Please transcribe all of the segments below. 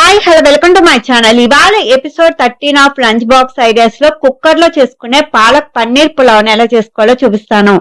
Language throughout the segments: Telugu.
Hi hello welcome to my channel. ఇవాళ episode 13 of lunch box ideas లో కుక్కర్ లో చేసుకునే పాలక్ పన్నీర్ పులావ్ ఎలా చేసుకోవాలో చూపిస్తాను.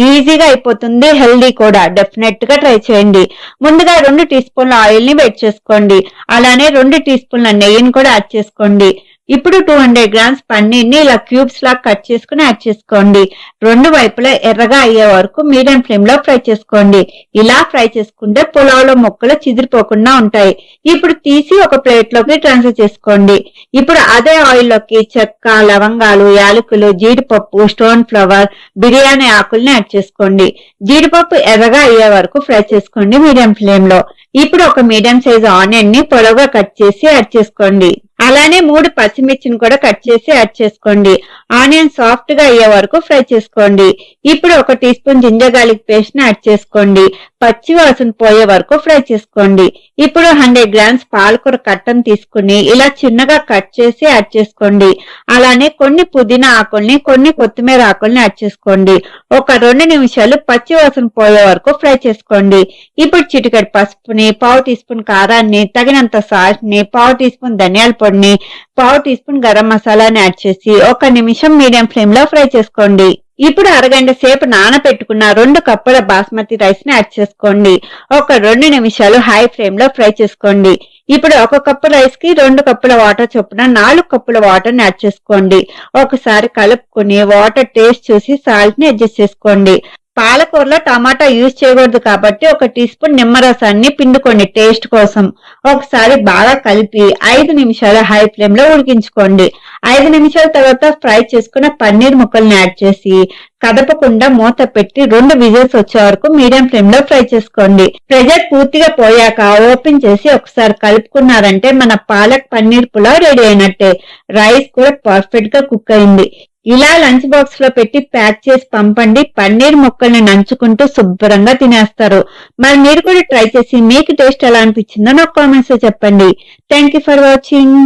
ఈజీగా అయిపోతుంది, హెల్దీ కూడా. డెఫినెట్ గా ట్రై చేయండి. ముందుగా 2 టీ స్పూన్ల ఆయిల్ ని వేడి చేసుకోండి. అలానే 2 టీ స్పూన్ల నెయ్యిని కూడా యాడ్ చేసుకోండి. ఇప్పుడు 200 గ్రామ్స్ పన్నీర్ ని ఇలా క్యూబ్స్ లా కట్ చేసుకుని యాడ్ చేసుకోండి. 2 వైపులా ఎర్రగా అయ్యే వరకు మీడియం ఫ్లేమ్ లో ఫ్రై చేసుకోండి. ఇలా ఫ్రై చేసుకుంటే పులావ్ లో ముక్కలు చిదిరిపోకుండా ఉంటాయి. ఇప్పుడు తీసి ఒక ప్లేట్ లోకి ట్రాన్స్ఫర్ చేసుకోండి. ఇప్పుడు అదే ఆయిల్ లోకి చెక్క, లవంగాలు, యాలకులు, జీడిపప్పు, స్టోన్ ఫ్లవర్, బిర్యానీ ఆకుల్ని యాడ్ చేసుకోండి. జీడిపప్పు ఎర్రగా అయ్యే వరకు ఫ్రై చేసుకోండి మీడియం ఫ్లేమ్ లో. ఇప్పుడు ఒక మీడియం సైజ్ ఆనియన్ ని పొడవుగా కట్ చేసి యాడ్ చేసుకోండి. అలానే 3 పచ్చిమిర్చిని కూడా కట్ చేసి యాడ్ చేసుకోండి. ఆనియన్ సాఫ్ట్ గా అయ్యే వరకు ఫ్రై చేసుకోండి. ఇప్పుడు 1 teaspoon ginger garlic paste ని యాడ్ చేసుకోండి. పచ్చి వాసన పోయే వరకు ఫ్రై చేసుకోండి. ఇప్పుడు 100 గ్రామ్స్ పాలకూర కట్టను తీసుకుని ఇలా చిన్నగా కట్ చేసి యాడ్ చేసుకోండి. అలానే కొన్ని పుదీనా ఆకుల్ని, కొన్ని కొత్తిమీర ఆకుల్ని యాడ్ చేసుకోండి. ఒక 2 నిమిషాలు పచ్చి వాసన పోయే వరకు ఫ్రై చేసుకోండి. ఇప్పుడు చిటికెడు పసుపుని, 1/2 టీ స్పూన్ కారాన్ని, తగినంత సాల్ట్ ని, 1/2 టీ స్పూన్ ధనియాల పొడిని, 1/2 టీ స్పూన్ గరం మసాలాని యాడ్ చేసి 1 నిమిషం మీడియం ఫ్లేమ్ లో ఫ్రై చేసుకోండి. ఇప్పుడు అరగంట సేపు నానబెట్టుకున్న 2 కప్పుల బాస్మతి రైస్ ని యాడ్ చేసుకోండి. ఒక 2 నిమిషాలు హై ఫ్లేమ్ లో ఫ్రై చేసుకోండి. ఇప్పుడు 1 కప్పు రైస్ కి 2 కప్పుల వాటర్ చొప్పున 4 కప్పుల వాటర్ ని యాడ్ చేసుకోండి. ఒకసారి కలుపుకుని వాటర్ టేస్ట్ చూసి సాల్ట్ ని అడ్జస్ట్ చేసుకోండి. పాలకూరలో టమాటా యూజ్ చేయకూడదు కాబట్టి 1 టీ స్పూన్ నిమ్మరసాన్ని పిండుకోండి టేస్ట్ కోసం. ఒకసారి బాగా కలిపి 5 నిమిషాలు హై ఫ్లేమ్ లో ఉడికించుకోండి. 5 నిమిషాల తర్వాత ఫ్రై చేసుకున్న పన్నీర్ ముక్కల్ని యాడ్ చేసి కదపకుండా మూత పెట్టి 2 విజిల్స్ వచ్చే వరకు మీడియం ఫ్లేమ్ లో ఫ్రై చేసుకోండి. ప్రెజర్ పూర్తిగా పోయాక ఓపెన్ చేసి ఒకసారి కలుపుకున్నారంటే మన పాలక్ పన్నీర్ పులావ్ రెడీ అయినట్టే. రైస్ కూడా పర్ఫెక్ట్ గా కుక్ అయింది. ఇలా లంచ్ బాక్స్ లో పెట్టి ప్యాక్ చేసి పంపండి. పన్నీర్ ముక్కల్ని నంచుకుంటూ శుభ్రంగా తినేస్తారు. మరి మీరు కూడా ట్రై చేసి మీకు టేస్ట్ ఎలా అనిపించిందో నాకు కామెంట్స్ లో చెప్పండి. Thank you for watching.